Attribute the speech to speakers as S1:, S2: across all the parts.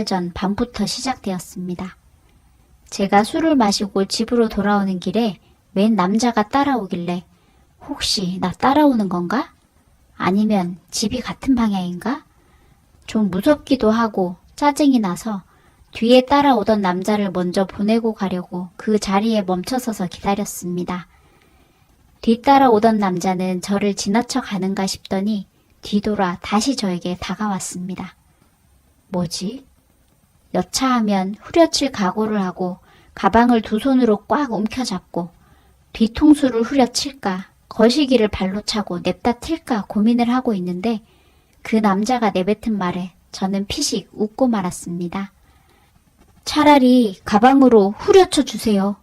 S1: 전 밤부터 시작되었습니다. 제가 술을 마시고 집으로 돌아오는 길에 웬 남자가 따라오길래 혹시 나 따라오는 건가? 아니면 집이 같은 방향인가? 좀 무섭기도 하고 짜증이 나서 뒤에 따라오던 남자를 먼저 보내고 가려고 그 자리에 멈춰서서 기다렸습니다. 뒤따라오던 남자는 저를 지나쳐 가는가 싶더니 뒤돌아 다시 저에게 다가왔습니다. 뭐지? 여차하면 후려칠 각오를 하고 가방을 두 손으로 꽉 움켜잡고 뒤통수를 후려칠까 거시기를 발로 차고 냅다 튈까 고민을 하고 있는데 그 남자가 내뱉은 말에 저는 피식 웃고 말았습니다. 차라리 가방으로 후려쳐 주세요.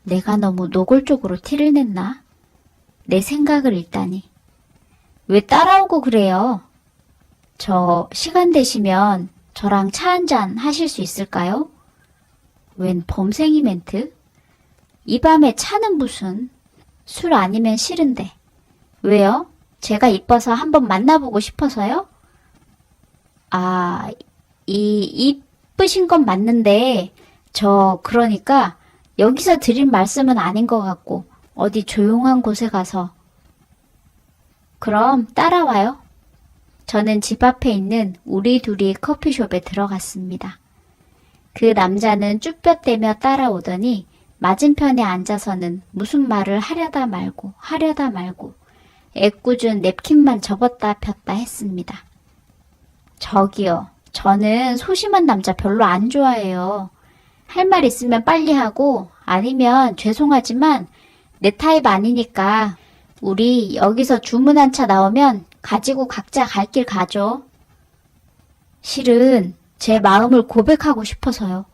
S1: 내가 너무 노골적으로 티를 냈나? 내 생각을 읽다니. 왜 따라오고 그래요? 저 시간 되시면 저랑 차 한잔 하실 수 있을까요? 웬 범생이 멘트? 이 밤에 차는 무슨? 술 아니면 싫은데. 왜요? 제가 이뻐서 한번 만나보고 싶어서요? 아, 이쁘신 건 맞는데 저 그러니까 여기서 드릴 말씀은 아닌 것 같고 어디 조용한 곳에 가서. 그럼 따라와요. 저는 집 앞에 있는 우리 둘이 커피숍에 들어갔습니다. 그 남자는 쭈뼛대며 따라오더니 맞은편에 앉아서는 무슨 말을 하려다 말고 애꿎은 냅킨만 접었다 폈다 했습니다. 저기요, 저는 소심한 남자 별로 안 좋아해요. 할 말 있으면 빨리 하고 아니면 죄송하지만 내 타입 아니니까 우리 여기서 주문한 차 나오면 가지고 각자 갈 길 가죠. 실은 제 마음을 고백하고 싶어서요.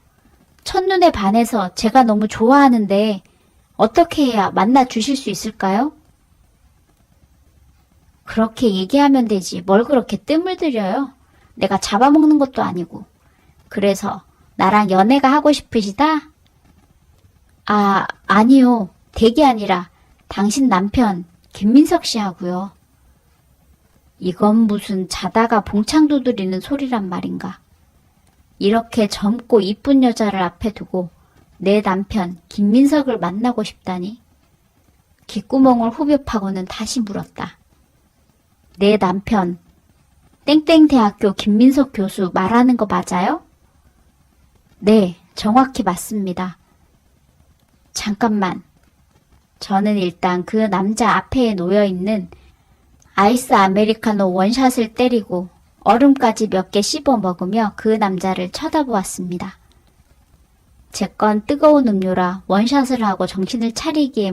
S1: 첫눈에 반해서 제가 너무 좋아하는데 어떻게 해야 만나 주실 수 있을까요? 그렇게 얘기하면 되지 뭘 그렇게 뜸을 들여요. 내가 잡아먹는 것도 아니고. 그래서 나랑 연애가 하고 싶으시다? 아, 아니요. 댁이 아니라 당신 남편 김민석 씨하고요. 이건 무슨 자다가 봉창 두드리는 소리란 말인가. 이렇게 젊고 이쁜 여자를 앞에 두고 내 남편 김민석을 만나고 싶다니. 귓구멍을 후벼 파고는 다시 물었다. 내 남편 땡땡대학교 김민석 교수 말하는 거 맞아요? 네, 정확히 맞습니다. 잠깐만. 저는 일단 그 남자 앞에 놓여있는 아이스 아메리카노 원샷을 때리고 얼음까지 몇 개 씹어 먹으며 그 남자를 쳐다보았습니다. 제 건 뜨거운 음료라 원샷을 하고 정신을 차리기에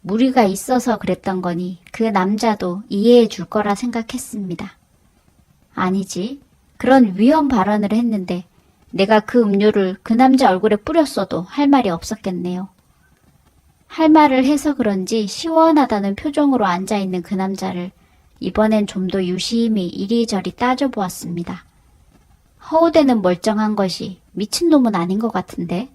S1: 무리가 있어서 그랬던 거니 그 남자도 이해해 줄 거라 생각했습니다. 아니지. 그런 위험 발언을 했는데 내가 그 음료를 그 남자 얼굴에 뿌렸어도 할 말이 없었겠네요. 할 말을 해서 그런지 시원하다는 표정으로 앉아있는 그 남자를 이번엔 좀 더 유심히 이리저리 따져보았습니다. 허우대는 멀쩡한 것이 미친놈은 아닌 것 같은데.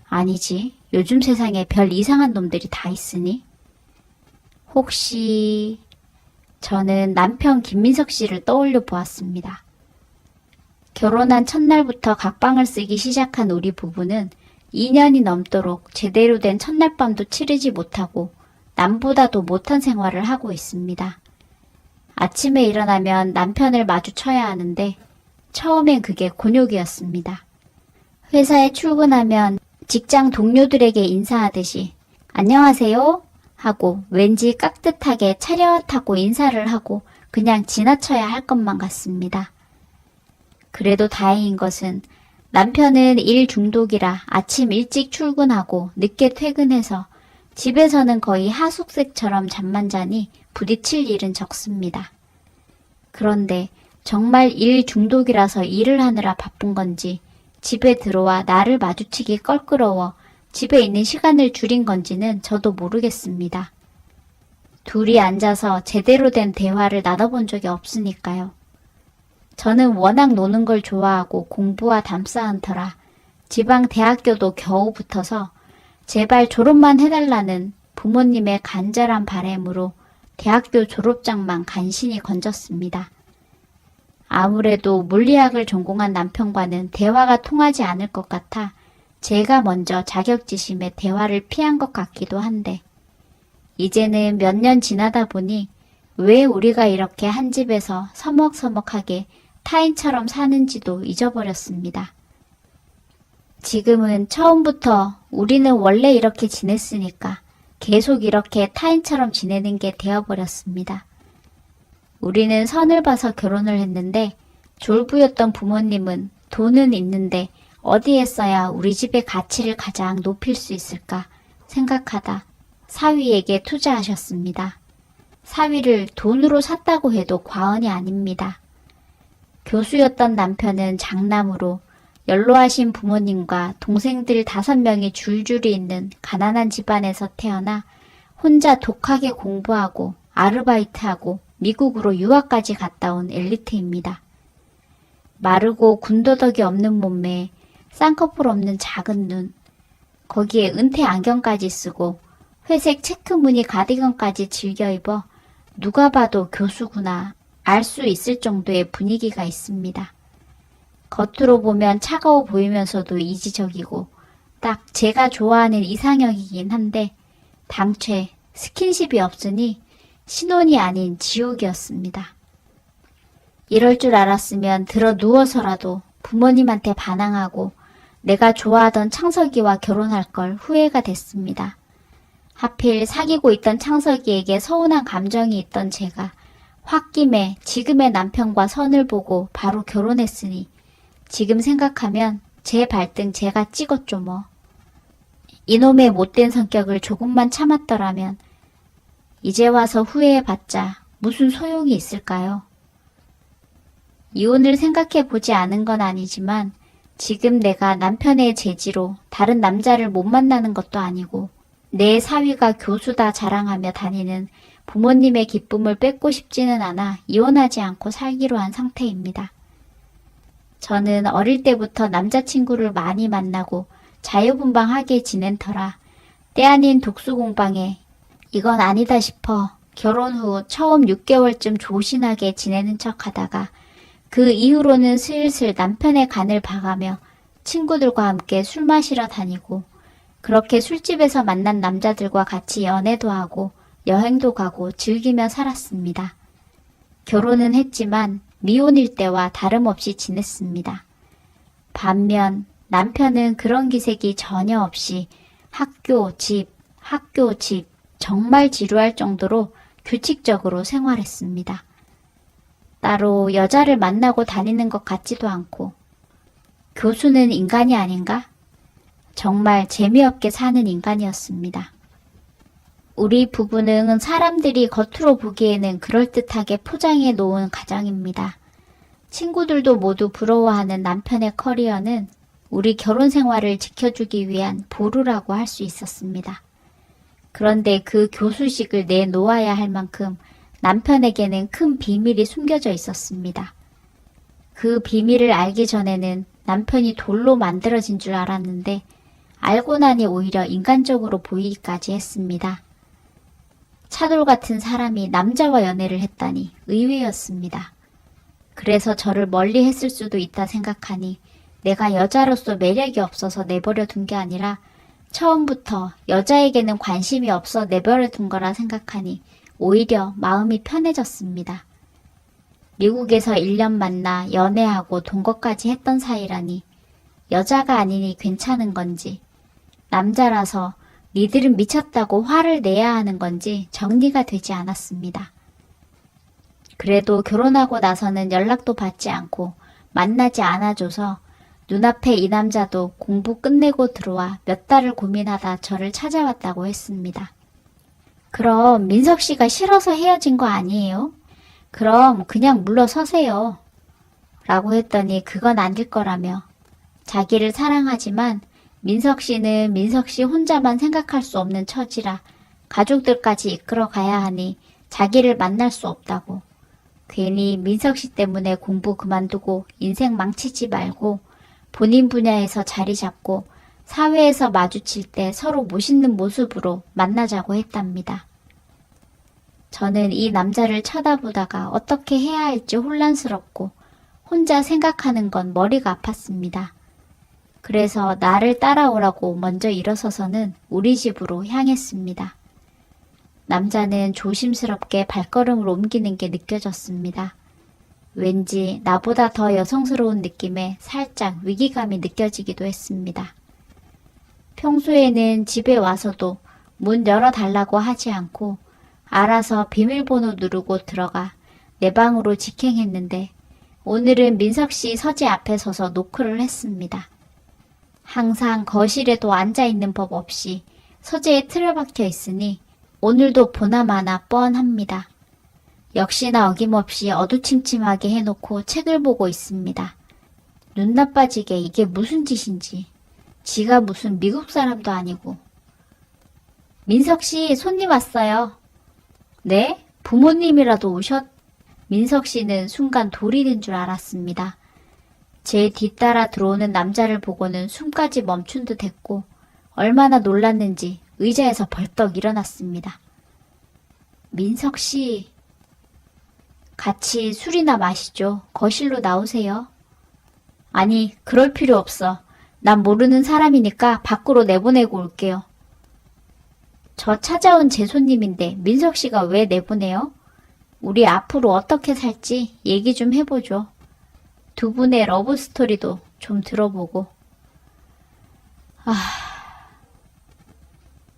S1: 아니지. 요즘 세상에 별 이상한 놈들이 다 있으니. 혹시... 저는 남편 김민석 씨를 떠올려 보았습니다. 결혼한 첫날부터 각방을 쓰기 시작한 우리 부부는 2년이 넘도록 제대로 된 첫날 밤도 치르지 못하고 남보다도 못한 생활을 하고 있습니다. 아침에 일어나면 남편을 마주쳐야 하는데 처음엔 그게 곤욕이었습니다. 회사에 출근하면 직장 동료들에게 인사하듯이 안녕하세요 하고 왠지 깍듯하게 차렷하고 인사를 하고 그냥 지나쳐야 할 것만 같습니다. 그래도 다행인 것은 남편은 일 중독이라 아침 일찍 출근하고 늦게 퇴근해서 집에서는 거의 하숙색처럼 잠만 자니 부딪힐 일은 적습니다. 그런데 정말 일 중독이라서 일을 하느라 바쁜 건지 집에 들어와 나를 마주치기 껄끄러워 집에 있는 시간을 줄인 건지는 저도 모르겠습니다. 둘이 앉아서 제대로 된 대화를 나눠본 적이 없으니까요. 저는 워낙 노는 걸 좋아하고 공부와 담쌓은 터라 지방 대학교도 겨우 붙어서 제발 졸업만 해달라는 부모님의 간절한 바람으로 대학교 졸업장만 간신히 건졌습니다. 아무래도 물리학을 전공한 남편과는 대화가 통하지 않을 것 같아 제가 먼저 자격지심에 대화를 피한 것 같기도 한데, 이제는 몇 년 지나다 보니 왜 우리가 이렇게 한 집에서 서먹서먹하게 타인처럼 사는지도 잊어버렸습니다. 지금은 처음부터 우리는 원래 이렇게 지냈으니까 계속 이렇게 타인처럼 지내는 게 되어버렸습니다. 우리는 선을 봐서 결혼을 했는데 졸부였던 부모님은 돈은 있는데 어디에 써야 우리 집의 가치를 가장 높일 수 있을까 생각하다 사위에게 투자하셨습니다. 사위를 돈으로 샀다고 해도 과언이 아닙니다. 교수였던 남편은 장남으로 연로하신 부모님과 동생들 5명이 줄줄이 있는 가난한 집안에서 태어나 혼자 독하게 공부하고 아르바이트하고 미국으로 유학까지 갔다 온 엘리트입니다. 마르고 군더더기 없는 몸매에 쌍꺼풀 없는 작은 눈, 거기에 은퇴 안경까지 쓰고 회색 체크 무늬 가디건까지 즐겨 입어 누가 봐도 교수구나 알 수 있을 정도의 분위기가 있습니다. 겉으로 보면 차가워 보이면서도 이지적이고 딱 제가 좋아하는 이상형이긴 한데 당최 스킨십이 없으니 신혼이 아닌 지옥이었습니다. 이럴 줄 알았으면 들어 누워서라도 부모님한테 반항하고 내가 좋아하던 창석이와 결혼할 걸 후회가 됐습니다. 하필 사귀고 있던 창석이에게 서운한 감정이 있던 제가 홧김에 지금의 남편과 선을 보고 바로 결혼했으니 지금 생각하면 제 발등 제가 찍었죠 뭐. 이놈의 못된 성격을 조금만 참았더라면 이제 와서 후회해봤자 무슨 소용이 있을까요? 이혼을 생각해보지 않은 건 아니지만 지금 내가 남편의 제지로 다른 남자를 못 만나는 것도 아니고 내 사위가 교수다 자랑하며 다니는 부모님의 기쁨을 뺏고 싶지는 않아 이혼하지 않고 살기로 한 상태입니다. 저는 어릴 때부터 남자친구를 많이 만나고 자유분방하게 지낸 터라 때 아닌 독수공방에 이건 아니다 싶어 결혼 후 처음 6개월쯤 조신하게 지내는 척하다가 그 이후로는 슬슬 남편의 간을 봐가며 친구들과 함께 술 마시러 다니고 그렇게 술집에서 만난 남자들과 같이 연애도 하고 여행도 가고 즐기며 살았습니다. 결혼은 했지만 미혼일 때와 다름없이 지냈습니다. 반면 남편은 그런 기색이 전혀 없이 학교, 집 정말 지루할 정도로 규칙적으로 생활했습니다. 따로 여자를 만나고 다니는 것 같지도 않고 교수는 인간이 아닌가? 정말 재미없게 사는 인간이었습니다. 우리 부부는 사람들이 겉으로 보기에는 그럴듯하게 포장해 놓은 가정입니다. 친구들도 모두 부러워하는 남편의 커리어는 우리 결혼 생활을 지켜주기 위한 보루라고 할 수 있었습니다. 그런데 그 교수식을 내놓아야 할 만큼 남편에게는 큰 비밀이 숨겨져 있었습니다. 그 비밀을 알기 전에는 남편이 돌로 만들어진 줄 알았는데 알고 나니 오히려 인간적으로 보이기까지 했습니다. 차돌 같은 사람이 남자와 연애를 했다니 의외였습니다. 그래서 저를 멀리 했을 수도 있다 생각하니 내가 여자로서 매력이 없어서 내버려 둔 게 아니라 처음부터 여자에게는 관심이 없어 내버려 둔 거라 생각하니 오히려 마음이 편해졌습니다. 미국에서 1년 만나 연애하고 동거까지 했던 사이라니 여자가 아니니 괜찮은 건지 남자라서 니들은 미쳤다고 화를 내야 하는 건지 정리가 되지 않았습니다. 그래도 결혼하고 나서는 연락도 받지 않고 만나지 않아줘서 눈앞에 이 남자도 공부 끝내고 들어와 몇 달을 고민하다 저를 찾아왔다고 했습니다. 그럼 민석 씨가 싫어서 헤어진 거 아니에요? 그럼 그냥 물러서세요. 라고 했더니 그건 아닐 거라며 자기를 사랑하지만 민석 씨는 민석 씨 혼자만 생각할 수 없는 처지라 가족들까지 이끌어 가야 하니 자기를 만날 수 없다고. 괜히 민석 씨 때문에 공부 그만두고 인생 망치지 말고 본인 분야에서 자리 잡고 사회에서 마주칠 때 서로 멋있는 모습으로 만나자고 했답니다. 저는 이 남자를 쳐다보다가 어떻게 해야 할지 혼란스럽고 혼자 생각하는 건 머리가 아팠습니다. 그래서 나를 따라오라고 먼저 일어서서는 우리 집으로 향했습니다. 남자는 조심스럽게 발걸음을 옮기는 게 느껴졌습니다. 왠지 나보다 더 여성스러운 느낌에 살짝 위기감이 느껴지기도 했습니다. 평소에는 집에 와서도 문 열어달라고 하지 않고 알아서 비밀번호 누르고 들어가 내 방으로 직행했는데 오늘은 민석 씨 서재 앞에 서서 노크를 했습니다. 항상 거실에도 앉아있는 법 없이 서재에 틀어박혀 있으니 오늘도 보나마나 뻔합니다. 역시나 어김없이 어두침침하게 해놓고 책을 보고 있습니다. 눈 나빠지게 이게 무슨 짓인지. 지가 무슨 미국 사람도 아니고. 민석 씨, 손님 왔어요. 네? 부모님이라도 오셨... 민석 씨는 순간 돌이 된 줄 알았습니다. 제 뒤따라 들어오는 남자를 보고는 숨까지 멈춘 듯 했고 얼마나 놀랐는지 의자에서 벌떡 일어났습니다. 민석 씨... 같이 술이나 마시죠. 거실로 나오세요. 아니, 그럴 필요 없어. 난 모르는 사람이니까 밖으로 내보내고 올게요. 저 찾아온 제 손님인데 민석 씨가 왜 내보내요? 우리 앞으로 어떻게 살지 얘기 좀 해보죠. 두 분의 러브 스토리도 좀 들어보고.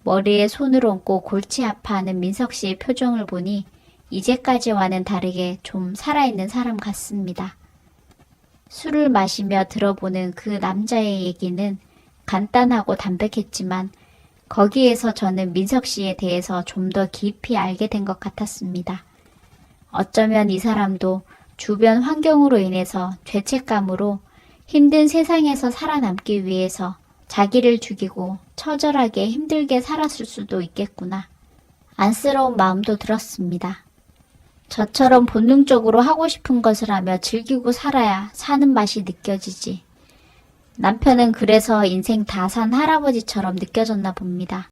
S1: 머리에 손을 얹고 골치 아파하는 민석 씨의 표정을 보니 이제까지와는 다르게 좀 살아있는 사람 같습니다. 술을 마시며 들어보는 그 남자의 얘기는 간단하고 담백했지만 거기에서 저는 민석 씨에 대해서 좀 더 깊이 알게 된 것 같았습니다. 어쩌면 이 사람도 주변 환경으로 인해서 죄책감으로 힘든 세상에서 살아남기 위해서 자기를 죽이고 처절하게 힘들게 살았을 수도 있겠구나. 안쓰러운 마음도 들었습니다. 저처럼 본능적으로 하고 싶은 것을 하며 즐기고 살아야 사는 맛이 느껴지지. 남편은 그래서 인생 다 산 할아버지처럼 느껴졌나 봅니다.